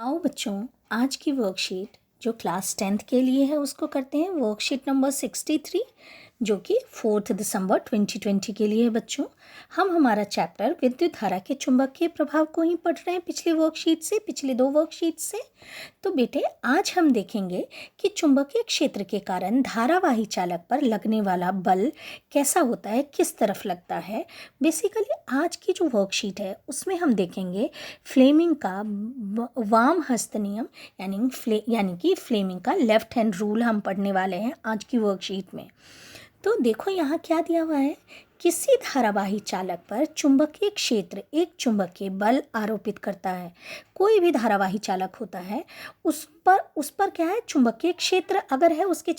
आओ बच्चों, आज की वर्कशीट जो क्लास 10th के लिए है उसको करते हैं। वर्कशीट नंबर 63 जो कि 4 दिसंबर 2020 के लिए है। बच्चों, हम हमारा चैप्टर विद्युत धारा के चुंबकीय प्रभाव को ही पढ़ रहे हैं पिछले दो वर्कशीट से। तो बेटे, आज हम देखेंगे कि चुंबकीय क्षेत्र के कारण धारावाही चालक पर लगने वाला बल कैसा होता है, किस तरफ लगता है। बेसिकली आज की जो वर्कशीट है उसमें हम देखेंगे फ्लेमिंग का वाम हस्त नियम यानी कि फ्लेमिंग का लेफ्ट हैंड रूल हम पढ़ने वाले हैं आज की वर्कशीट में। तो देखो यहाँ क्या दिया हुआ है। किसी धारावाही चालक पर चुंबकीय क्षेत्र एक चुंबकीय बल आरोपित करता है। कोई भी धारावाही चालक होता है उस पर क्या है, चुंबकीय क्षेत्र अगर है उसके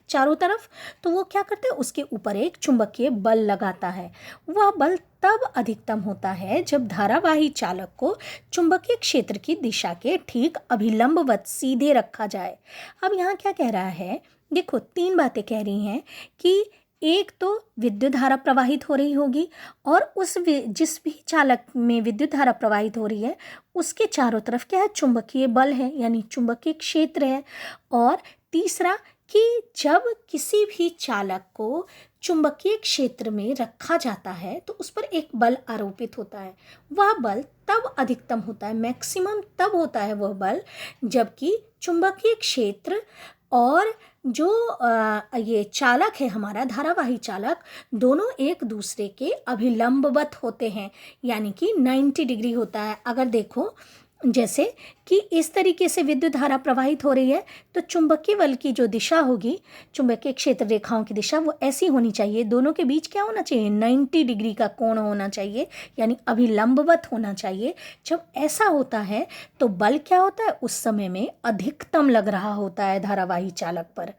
चारों तरफ, तो वो क्या करते हैं, उसके ऊपर एक चुंबकीय बल लगाता है। वह बल तब अधिकतम होता है जब धारावाही चालक को चुंबकीय क्षेत्र की दिशा के ठीक अभिलंबवत सीधे रखा जाए। अब यहाँ क्या कह रहा है, देखो तीन बातें कह रही हैं कि एक तो विद्युत धारा प्रवाहित हो रही होगी और जिस भी चालक में विद्युत धारा प्रवाहित हो रही है उसके चारों तरफ क्या है, चुंबकीय बल है यानी चुंबकीय क्षेत्र है। और तीसरा कि जब किसी भी चालक को चुंबकीय क्षेत्र में रखा जाता है तो उस पर एक बल आरोपित होता है। वह बल तब अधिकतम होता है, मैक्सिमम तब होता है वह बल जबकि चुंबकीय क्षेत्र और जो ये चालक है हमारा धारावाही चालक, दोनों एक दूसरे के अभिलंबवत होते हैं यानी कि 90 डिग्री होता है। अगर देखो जैसे कि इस तरीके से विद्युत धारा प्रवाहित हो रही है तो चुंबकीय बल की जो दिशा होगी, चुंबकीय क्षेत्र रेखाओं की दिशा, वो ऐसी होनी चाहिए। दोनों के बीच क्या होना चाहिए, 90 डिग्री का कोण होना चाहिए यानी अभिलंबवत होना चाहिए। जब ऐसा होता है तो बल क्या होता है, उस समय में अधिकतम लग रहा होता है धारावाही चालक पर।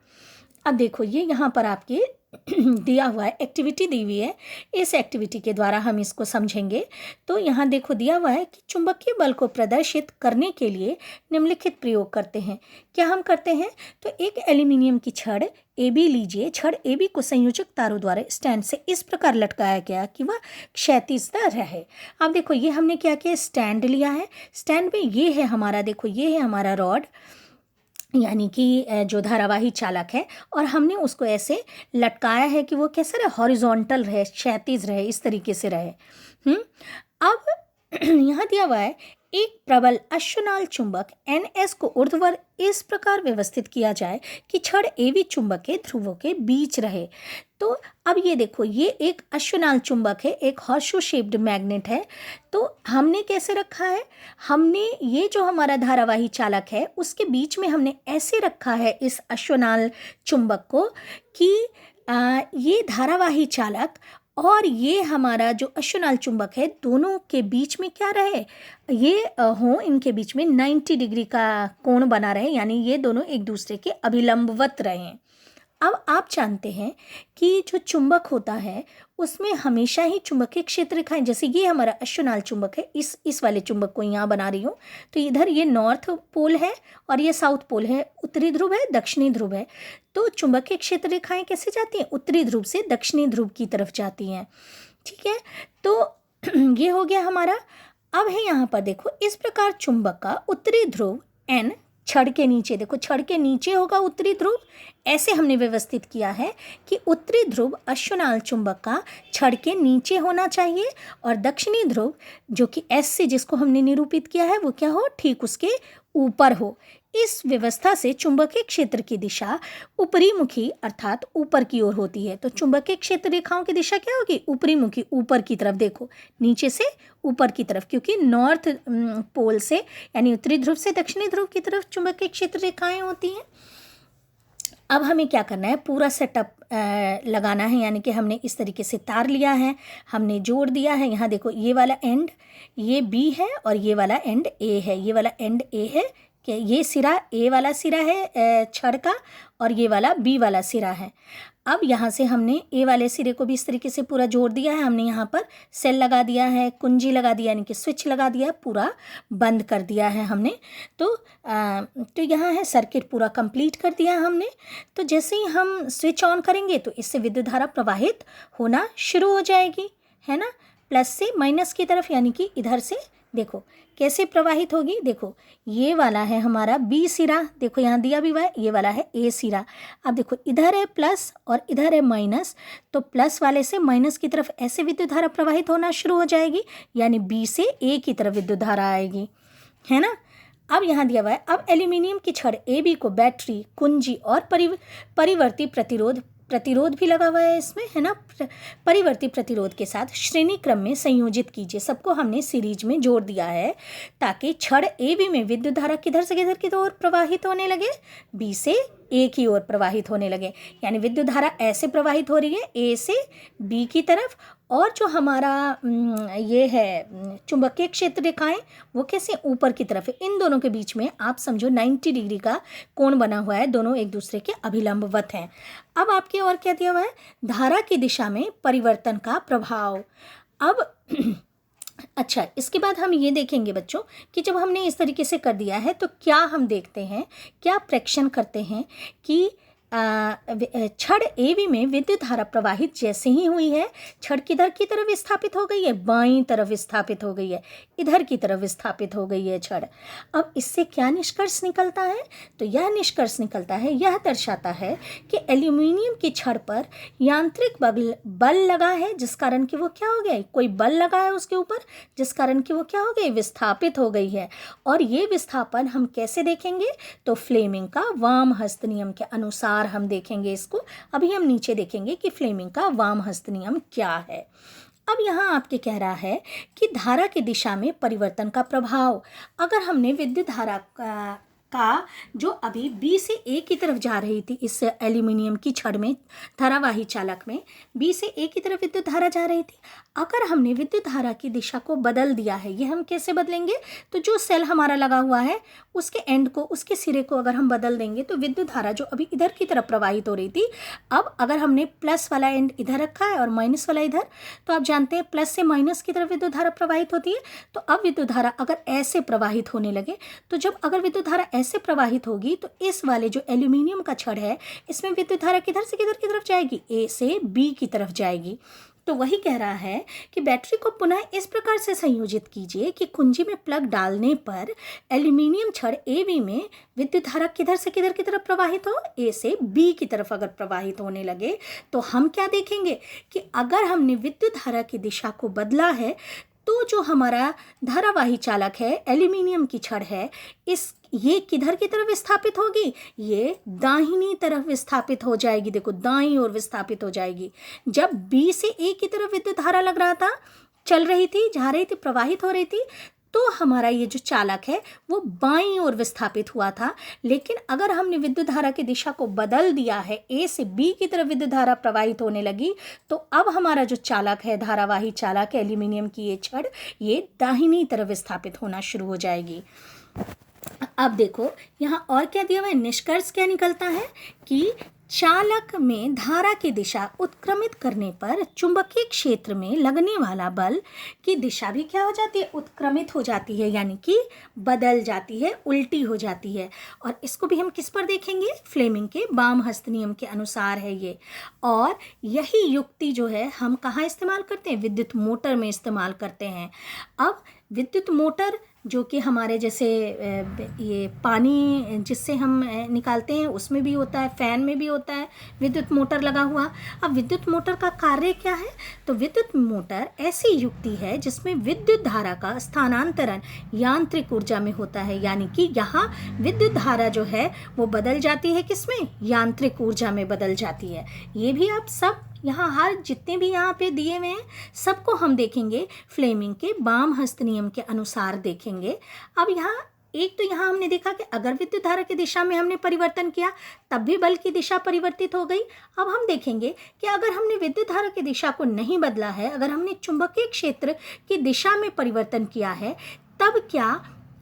अब देखो ये यहाँ पर आपके दिया हुआ है, एक्टिविटी दी हुई है। इस एक्टिविटी के द्वारा हम इसको समझेंगे। तो यहाँ देखो दिया हुआ है कि चुंबकीय बल को प्रदर्शित करने के लिए निम्नलिखित प्रयोग करते हैं। क्या हम करते हैं, तो एक एल्यूमिनियम की छड़ AB लीजिए। छड़ AB को संयोजक तारों द्वारा स्टैंड से इस प्रकार लटकाया गया कि वह क्षैतिज रहे। अब देखो ये हमने क्या किया, स्टैंड लिया है। स्टैंड में ये है हमारा, देखो ये है हमारा रॉड यानी कि जो धारावाही चालक है, और हमने उसको ऐसे लटकाया है कि वो कैसे रहे, हॉरिजॉन्टल रहे, क्षैतिज रहे, इस तरीके से रहे। अब यहाँ दिया हुआ है एक प्रबल अश्वनाल चुंबक NS को ऊर्ध्वाधर इस प्रकार व्यवस्थित किया जाए कि छड़ AB चुंबक के ध्रुवों के बीच रहे। तो अब ये देखो ये एक अश्वनाल चुंबक है, एक हॉर्सशू शेप्ड मैग्नेट है। तो हमने कैसे रखा है, हमने ये जो हमारा धारावाही चालक है उसके बीच में हमने ऐसे रखा है इस अश्वनाल चुंबक को कि ये धारावाही चालक और ये हमारा जो अश्वनाल चुंबक है दोनों के बीच में क्या रहे, ये इनके बीच में 90 डिग्री का कोण बना रहे यानी ये दोनों एक दूसरे के अभिलंबवत रहें। अब आप जानते हैं कि जो चुंबक होता है उसमें हमेशा ही चुंबकीय क्षेत्र रेखाएं, जैसे ये हमारा अश्वनाल चुंबक है, इस वाले चुंबक को यहाँ बना रही हूँ। तो इधर ये नॉर्थ पोल है और ये साउथ पोल है, उत्तरी ध्रुव है, दक्षिणी ध्रुव है। तो चुंबकीय क्षेत्र रेखाएं कैसे जाती हैं, उत्तरी ध्रुव से दक्षिणी ध्रुव की तरफ जाती हैं। ठीक है, तो ये हो गया हमारा। अब है यहाँ पर देखो इस प्रकार चुंबक का उत्तरी ध्रुव N छड़ के नीचे, देखो छड़ के नीचे होगा उत्तरी ध्रुव। ऐसे हमने व्यवस्थित किया है कि उत्तरी ध्रुव अश्वनाल चुंबक का छड़ के नीचे होना चाहिए और दक्षिणी ध्रुव जो कि S से जिसको हमने निरूपित किया है वो क्या हो, ठीक उसके ऊपर हो। इस व्यवस्था से चुंबकीय क्षेत्र की दिशा ऊपरी मुखी अर्थात ऊपर की ओर होती है। तो चुंबकीय क्षेत्र रेखाओं की दिशा क्या होगी, ऊपरी मुखी, ऊपर की तरफ। देखो नीचे से ऊपर की तरफ, क्योंकि नॉर्थ पोल से यानी उत्तरी ध्रुव से दक्षिणी ध्रुव की तरफ चुंबकीय क्षेत्र रेखाएं होती हैं। अब हमें क्या करना है, पूरा सेटअप लगाना है यानी कि हमने इस तरीके से तार लिया है, हमने जोड़ दिया है। यहाँ देखो ये वाला एंड ये B है और ये वाला एंड A है, ये वाला एंड A है कि ये सिरा A वाला सिरा है छड़ का और ये वाला B वाला सिरा है। अब यहाँ से हमने A वाले सिरे को भी इस तरीके से पूरा जोड़ दिया है। हमने यहाँ पर सेल लगा दिया है, कुंजी लगा दिया यानी कि स्विच लगा दिया, पूरा बंद कर दिया है हमने। तो यहाँ है सर्किट पूरा कंप्लीट कर दिया हमने। तो जैसे ही हम स्विच ऑन करेंगे तो इससे विद्युत धारा प्रवाहित होना शुरू हो जाएगी, है ना, प्लस से माइनस की तरफ यानी कि इधर से देखो कैसे प्रवाहित होगी। देखो ये वाला है हमारा बी सिरा, देखो यहाँ दिया भी हुआ है, ये वाला है ए सिरा। अब देखो इधर है प्लस और इधर है माइनस, तो प्लस वाले से माइनस की तरफ ऐसे विद्युत धारा प्रवाहित होना शुरू हो जाएगी, यानी बी से ए की तरफ विद्युत धारा आएगी, है ना। अब यहाँ दिया हुआ है, अब एल्यूमिनियम की छड़ ए बी को बैटरी, कुंजी और परिवर्ती प्रतिरोध भी लगा हुआ है इसमें, है ना। परिवर्ती प्रतिरोध के साथ श्रेणी क्रम में संयोजित कीजिए। सबको हमने सीरीज में जोड़ दिया है ताकि छड़ ए बी में विद्युत धारा किधर से किधर की ओर प्रवाहित होने लगे, बी से ए की ओर प्रवाहित होने लगे। यानी विद्युत धारा ऐसे प्रवाहित हो रही है ए से बी की तरफ, और जो हमारा ये है चुंबकीय क्षेत्र रेखाएं वो कैसे ऊपर की तरफ है। इन दोनों के बीच में आप समझो 90 डिग्री का कोण बना हुआ है, दोनों एक दूसरे के अभिलंबवत हैं। अब आपके और क्या दिया हुआ है, धारा की दिशा में परिवर्तन का प्रभाव। अब अच्छा, इसके बाद हम ये देखेंगे बच्चों कि जब हमने इस तरीके से कर दिया है तो क्या हम देखते हैं, क्या प्रेक्षण करते हैं कि छड़ ए बी में विद्युत धारा प्रवाहित जैसे ही हुई है, छड़ किधर की तरफ विस्थापित हो गई है, बाईं तरफ विस्थापित हो गई है, इधर की तरफ विस्थापित हो गई है छड़। अब इससे क्या निष्कर्ष निकलता है, तो यह निष्कर्ष निकलता है, यह दर्शाता है कि एल्यूमिनियम की छड़ पर यांत्रिक बल लगा है, जिस कारण कि वो क्या हो गया, कोई बल लगा है उसके ऊपर, जिस कारण कि वो क्या हो गई, विस्थापित हो गई है। और ये विस्थापन हम कैसे देखेंगे, तो फ्लेमिंग का वाम हस्त नियम के अनुसार हम देखेंगे इसको। अभी हम नीचे देखेंगे कि फ्लेमिंग का वाम हस्त नियम क्या है। अब यहाँ आपके कह रहा है कि धारा की दिशा में परिवर्तन का प्रभाव। अगर हमने विद्युत धारा का जो अभी बी से ए की तरफ जा रही थी, इस एल्यूमिनियम की छड़ में, धारावाही चालक में बी से ए की तरफ विद्युत धारा जा रही थी, अगर हमने विद्युत धारा की दिशा को बदल दिया है, ये हम कैसे बदलेंगे, तो जो सेल हमारा लगा हुआ है उसके एंड को, उसके सिरे को अगर हम बदल देंगे तो विद्युत धारा जो अभी इधर की तरफ प्रवाहित हो रही थी, अब अगर हमने प्लस वाला एंड इधर रखा है और माइनस वाला इधर, तो आप जानते हैं प्लस से माइनस की तरफ विद्युत धारा प्रवाहित होती है। तो अब विद्युत धारा अगर ऐसे प्रवाहित होने लगे, तो जब अगर विद्युत धारा ऐसे प्रवाहित होगी तो इस वाले जो एल्यूमिनियम का छड़ है इसमें विद्युत धारा किधर से किधर की तरफ जाएगी, ए से बी की तरफ जाएगी। तो वही कह रहा है कि बैटरी को पुनः इस प्रकार से संयोजित कीजिए कि कुंजी में प्लग डालने पर एल्यूमिनियम छड़ ए बी में विद्युत धारा किधर से किधर की तरफ प्रवाहित हो, ए से बी की तरफ अगर प्रवाहित होने लगे, तो हम क्या देखेंगे कि अगर हमने विद्युत धारा की दिशा को बदला है तो जो हमारा धारावाही चालक है, एल्यूमिनियम की छड़ है, ये किधर की तरफ विस्थापित होगी, ये दाहिनी तरफ विस्थापित हो जाएगी। देखो दाईं ओर विस्थापित हो जाएगी। जब बी से ए की तरफ विद्युत धारा लग रहा था, चल रही थी, जा रही थी, प्रवाहित हो रही थी, तो हमारा ये जो चालक है वो बाईं ओर विस्थापित हुआ था। लेकिन अगर हमने विद्युत धारा की दिशा को बदल दिया है, ए से बी की तरफ विद्युत धारा प्रवाहित होने लगी, तो अब हमारा जो चालक है, धारावाही चालक एल्यूमिनियम की ये छड़, ये दाहिनी तरफ विस्थापित होना शुरू हो जाएगी। अब देखो यहाँ और क्या दिया हुआ है, निष्कर्ष क्या निकलता है कि चालक में धारा की दिशा उत्क्रमित करने पर चुंबकीय क्षेत्र में लगने वाला बल की दिशा भी क्या हो जाती है, उत्क्रमित हो जाती है, यानी कि बदल जाती है, उल्टी हो जाती है। और इसको भी हम किस पर देखेंगे, फ्लेमिंग के वाम हस्त नियम के अनुसार है ये। और यही युक्ति जो है हम कहाँ इस्तेमाल करते हैं, विद्युत मोटर में इस्तेमाल करते हैं। अब विद्युत मोटर जो कि हमारे जैसे ये पानी जिससे हम निकालते हैं उसमें भी होता है, फैन में भी होता है विद्युत मोटर लगा हुआ। अब विद्युत मोटर का कार्य क्या है, तो विद्युत मोटर ऐसी युक्ति है जिसमें विद्युत धारा का स्थानांतरण यांत्रिक ऊर्जा में होता है, यानी कि यहाँ विद्युत धारा जो है वो बदल जाती है, किसमें, यांत्रिक ऊर्जा में बदल जाती है। ये भी आप सब यहाँ हर जितने भी यहाँ पे दिए हुए हैं सबको हम देखेंगे फ्लेमिंग के वाम हस्त नियम के अनुसार देखेंगे। अब यहाँ एक तो यहाँ हमने देखा कि अगर विद्युत धारा की दिशा में हमने परिवर्तन किया तब भी बल की दिशा परिवर्तित हो गई। अब हम देखेंगे कि अगर हमने विद्युत धारा की दिशा को नहीं बदला है, अगर हमने चुंबकीय क्षेत्र की दिशा में परिवर्तन किया है, तब क्या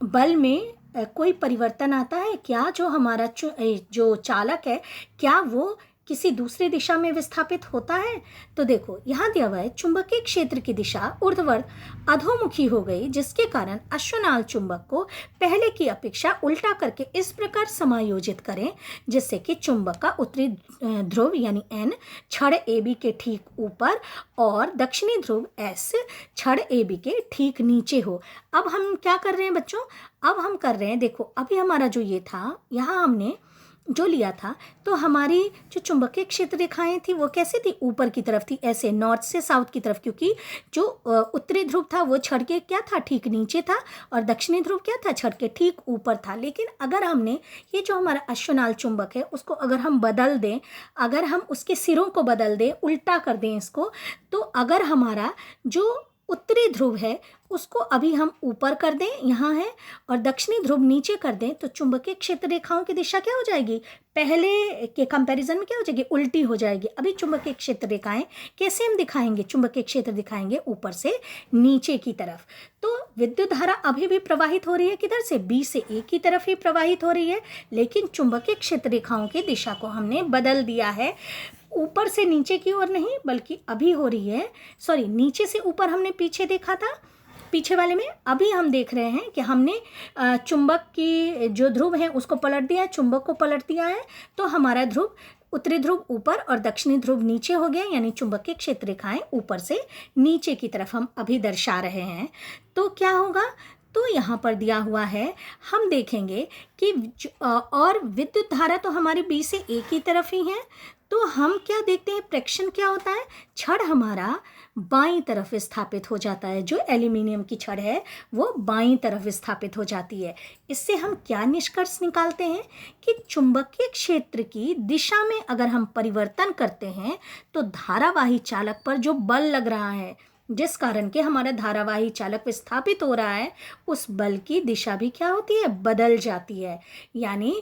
बल में कोई परिवर्तन आता है क्या, जो हमारा जो चालक है क्या वो किसी दूसरी दिशा में विस्थापित होता है? तो देखो यहाँ दिया हुआ है चुंबकीय क्षेत्र की दिशा ऊर्ध्वाधर अधोमुखी हो गई, जिसके कारण अश्वनाल चुंबक को पहले की अपेक्षा उल्टा करके इस प्रकार समायोजित करें जिससे कि चुंबक का उत्तरी ध्रुव यानी N छड़ AB के ठीक ऊपर और दक्षिणी ध्रुव S छड़ AB के ठीक नीचे हो। अब हम क्या कर रहे हैं बच्चों? अब हम कर रहे हैं, देखो अभी हमारा जो ये था, यहाँ हमने जो लिया था, तो हमारी जो चुंबकीय क्षेत्र रेखाएं थी वो कैसे थी? ऊपर की तरफ थी, ऐसे नॉर्थ से साउथ की तरफ, क्योंकि जो उत्तरी ध्रुव था वो छड़ के क्या था? ठीक नीचे था, और दक्षिणी ध्रुव क्या था? छड़ के ठीक ऊपर था। लेकिन अगर हमने ये जो हमारा अश्वनाल चुंबक है उसको अगर हम बदल दें, अगर हम उसके सिरों को बदल दें, उल्टा कर दें इसको, तो अगर हमारा जो उत्तरी ध्रुव है उसको अभी हम ऊपर कर दें, यहाँ है, और दक्षिणी ध्रुव नीचे कर दें, तो चुंबकीय क्षेत्र रेखाओं की दिशा क्या हो जाएगी? पहले के कंपैरिजन में क्या हो जाएगी? उल्टी हो जाएगी। अभी चुंबकीय क्षेत्र रेखाएं कैसे हम दिखाएंगे? चुंबकीय क्षेत्र दिखाएंगे ऊपर से नीचे की तरफ। तो विद्युत धारा अभी भी प्रवाहित हो रही है, किधर से? B से A की तरफ ही प्रवाहित हो रही है, लेकिन चुंबकीय क्षेत्र रेखाओं की दिशा को हमने बदल दिया है। ऊपर से नीचे की ओर नहीं, बल्कि अभी हो रही है, सॉरी, नीचे से ऊपर हमने पीछे देखा था, पीछे वाले में। अभी हम देख रहे हैं कि हमने चुंबक की जो ध्रुव है उसको पलट दिया है, चुंबक को पलट दिया है, तो हमारा ध्रुव, उत्तरी ध्रुव ऊपर और दक्षिणी ध्रुव नीचे हो गया, यानी चुंबकीय क्षेत्र रेखाएं ऊपर से नीचे की तरफ हम अभी दर्शा रहे हैं। तो क्या होगा? तो यहाँ पर दिया हुआ है, हम देखेंगे कि और विद्युत धारा तो हमारी B से A की तरफ ही है, तो हम क्या देखते हैं? प्रेक्षण क्या होता है? छड़ हमारा बाईं तरफ विस्थापित हो जाता है, जो एल्यूमिनियम की छड़ है वो बाईं तरफ विस्थापित हो जाती है। इससे हम क्या निष्कर्ष निकालते हैं कि चुंबकीय क्षेत्र की दिशा में अगर हम परिवर्तन करते हैं तो धारावाही चालक पर जो बल लग रहा है, जिस कारण के हमारा धारावाही चालक विस्थापित हो रहा है, उस बल की दिशा भी क्या होती है? बदल जाती है। यानी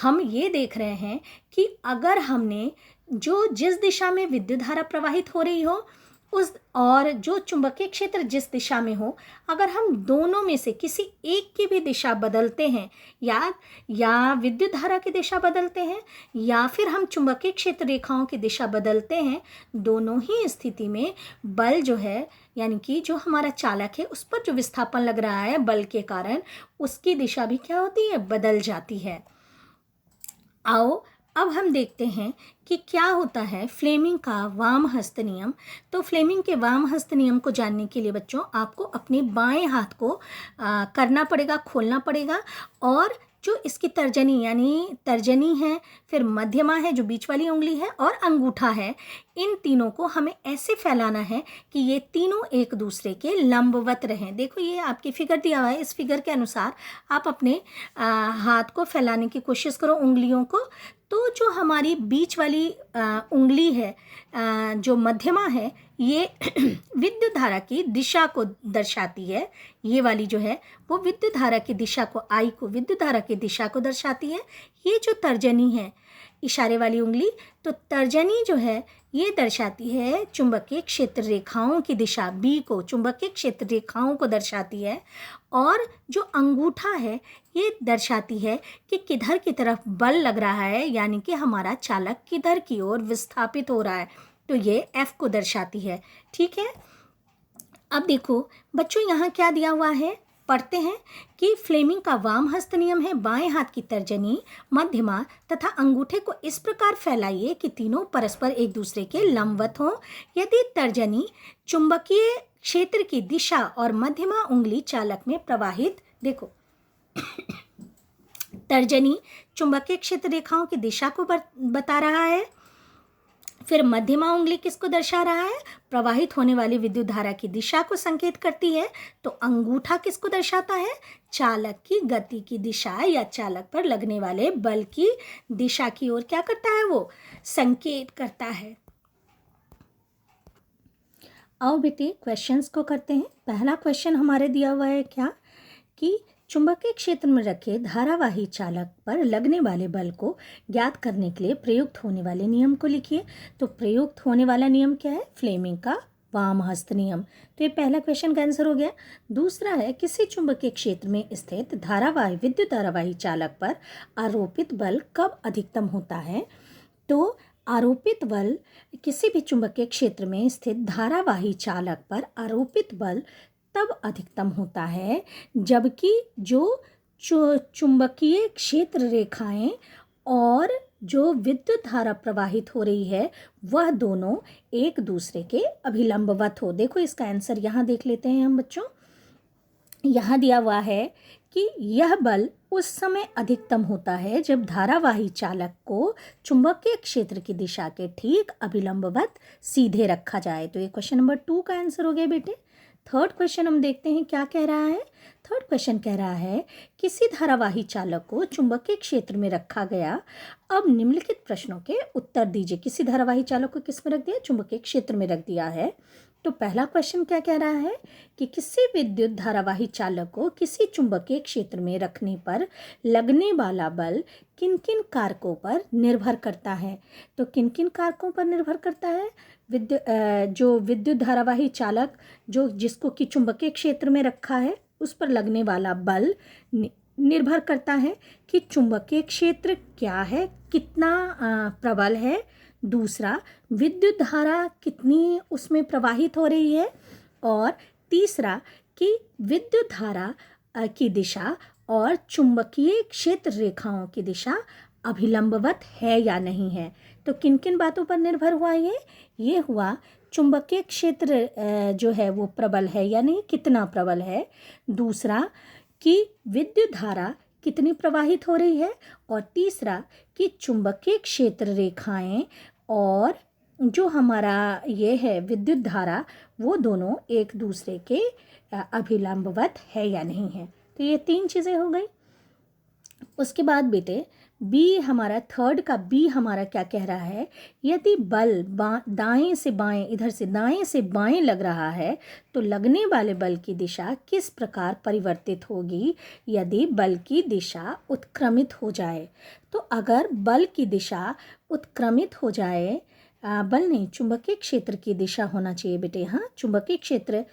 हम ये देख रहे हैं कि अगर हमने जिस दिशा में विद्युत धारा प्रवाहित हो रही हो उस, और जो चुंबकीय क्षेत्र जिस दिशा में हो, अगर हम दोनों में से किसी एक की भी दिशा बदलते हैं, या विद्युत धारा की दिशा बदलते हैं, या फिर हम चुंबकीय क्षेत्र रेखाओं की दिशा बदलते हैं, दोनों ही स्थिति में बल जो है, यानी कि जो हमारा चालक है उस पर जो विस्थापन लग रहा है बल के कारण, उसकी दिशा भी क्या होती है? बदल जाती है। आओ अब हम देखते हैं कि क्या होता है फ्लेमिंग का वाम हस्त नियम। तो फ्लेमिंग के वाम हस्त नियम को जानने के लिए बच्चों आपको अपने बाएं हाथ को करना पड़ेगा, खोलना पड़ेगा, और जो इसकी तर्जनी, यानी तर्जनी है, फिर मध्यमा है जो बीच वाली उंगली है, और अंगूठा है, इन तीनों को हमें ऐसे फैलाना है कि ये तीनों एक दूसरे के लंबवत रहें। देखो ये आपकी फिगर दिया हुआ है, इस फिगर के अनुसार आप अपने हाथ को फैलाने की कोशिश करो, उंगलियों को। तो जो हमारी बीच वाली उंगली है, जो मध्यमा है, ये विद्युत धारा की दिशा को दर्शाती है। ये वाली जो है वो विद्युत धारा की दिशा को, आई को विद्युत धारा की दिशा को दर्शाती है। ये जो तर्जनी है, इशारे वाली उंगली, तो तर्जनी जो है ये दर्शाती है चुंबकीय क्षेत्र रेखाओं की दिशा, बी को चुंबकीय क्षेत्र रेखाओं को दर्शाती है, और जो अंगूठा है ये दर्शाती है कि किधर की तरफ बल लग रहा है, यानी कि हमारा चालक किधर की ओर विस्थापित हो रहा है, तो ये एफ को दर्शाती है। ठीक है, अब देखो बच्चों यहाँ क्या दिया हुआ है, पढ़ते हैं कि फ्लेमिंग का वाम हस्त नियम है, बाएं हाथ की तर्जनी, मध्यमा तथा अंगूठे को इस प्रकार फैलाइए कि तीनों परस्पर एक दूसरे के लंबवत हों। यदि तर्जनी चुंबकीय क्षेत्र की दिशा और मध्यमा उंगली चालक में प्रवाहित, देखो तर्जनी चुंबकीय क्षेत्र रेखाओं की दिशा को बता रहा है, फिर मध्यमा उंगली किसको दर्शा रहा है? प्रवाहित होने वाली विद्युत धारा की दिशा को संकेत करती है, तो अंगूठा किसको दर्शाता है? चालक की गति की दिशा या चालक पर लगने वाले बल की दिशा की ओर क्या करता है? वो संकेत करता है। आओ बेटे क्वेश्चंस को करते हैं। पहला क्वेश्चन हमारे दिया हुआ है क्या, कि चुंबकीय क्षेत्र में रखे धारावाही चालक पर लगने वाले बल को ज्ञात करने के लिए प्रयुक्त होने वाले नियम को लिखिए। तो प्रयुक्त होने वाला नियम क्या है? फ्लेमिंग का वाम हस्त नियम। तो ये पहला क्वेश्चन का आंसर हो गया। दूसरा है, किसी चुंबकीय क्षेत्र में स्थित धारावाही विद्युत धारावाही चालक पर आरोपित बल कब अधिकतम होता है? तो आरोपित बल, किसी भी चुंबकीय क्षेत्र में स्थित धारावाही चालक पर आरोपित बल तब अधिकतम होता है जबकि जो चुंबकीय क्षेत्र रेखाएं और जो विद्युत धारा प्रवाहित हो रही है वह दोनों एक दूसरे के अभिलंबवत हो। देखो इसका आंसर यहाँ देख लेते हैं हम बच्चों। यहाँ दिया हुआ है कि यह बल उस समय अधिकतम होता है जब धारावाही चालक को चुंबकीय क्षेत्र की दिशा के ठीक अभिलंबवत सीधे रखा जाए। तो ये क्वेश्चन नंबर 2 का आंसर हो गया बेटे। थर्ड क्वेश्चन हम देखते हैं क्या कह रहा है। थर्ड क्वेश्चन कह रहा है किसी धारावाही चालक को चुंबकीय क्षेत्र में रखा गया। अब निम्नलिखित प्रश्नों के उत्तर दीजिए। किसी धारावाही चालक को किस में रख दिया? चुंबकीय क्षेत्र में रख दिया है। तो पहला क्वेश्चन क्या कह रहा है कि किसी विद्युत धारावाही चालक को किसी चुंबकीय क्षेत्र में रखने पर लगने वाला बल किन किन कारकों पर निर्भर करता है? तो किन किन कारकों पर निर्भर करता है? जो विद्युत धारावाही चालक जिसको कि चुंबकीय क्षेत्र में रखा है उस पर लगने वाला बल निर्भर करता है कि चुंबकीय क्षेत्र क्या है, कितना प्रबल है। दूसरा, विद्युत धारा कितनी उसमें प्रवाहित हो रही है। और तीसरा कि विद्युत धारा की दिशा और चुंबकीय क्षेत्र रेखाओं की दिशा अभिलंबवत है या नहीं है। तो किन किन बातों पर निर्भर हुआ ये हुआ चुंबकीय क्षेत्र जो है वो प्रबल है या नहीं, कितना प्रबल है। दूसरा कि विद्युत धारा कितनी प्रवाहित हो रही है। और तीसरा कि चुंबकीय क्षेत्र रेखाएं और जो हमारा ये है विद्युत धारा वो दोनों एक दूसरे के अभिलंबवत है या नहीं है। तो ये 3 चीज़ें हो गई। उसके बाद बेटे बी हमारा थर्ड का बी हमारा क्या कह रहा है, यदि बल दाएं से बाएं, इधर से दाएं से बाएं लग रहा है तो लगने वाले बल की दिशा किस प्रकार परिवर्तित होगी यदि बल की दिशा उत्क्रमित हो जाए। तो अगर बल की दिशा उत्क्रमित हो जाए, बल नहीं चुंबकीय क्षेत्र की दिशा होना चाहिए बेटे। हाँ, चुंबकीय क्षेत्र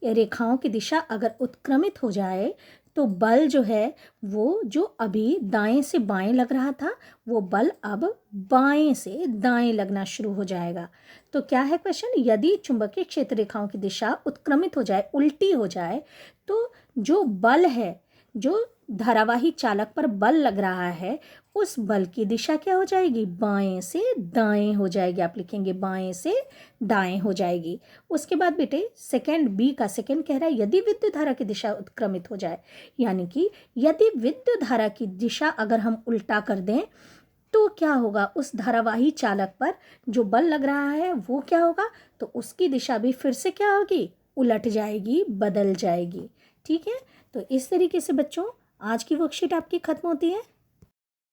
रेखाओं की दिशा अगर उत्क्रमित हो जाए तो बल जो है वो जो अभी दाएं से बाएं लग रहा था वो बल अब बाएं से दाएं लगना शुरू हो जाएगा। तो क्या है क्वेश्चन, यदि चुंबकीय क्षेत्र रेखाओं की दिशा उत्क्रमित हो जाए, उल्टी हो जाए, तो जो बल है, जो धारावाही चालक पर बल लग रहा है उस बल की दिशा क्या हो जाएगी, बाएं से दाएं हो जाएगी। आप लिखेंगे बाएं से दाएं हो जाएगी। उसके बाद बेटे सेकंड बी का सेकंड कह रहा है यदि विद्युत धारा की दिशा उत्क्रमित हो जाए, यानी कि यदि विद्युत धारा की दिशा अगर हम उल्टा कर दें तो क्या होगा, उस धारावाही चालक पर जो बल लग रहा है वो क्या होगा, तो उसकी दिशा भी फिर से क्या होगी, उलट जाएगी, बदल जाएगी। ठीक है, तो इस तरीके से बच्चों आज की वर्कशीट आपकी खत्म होती है।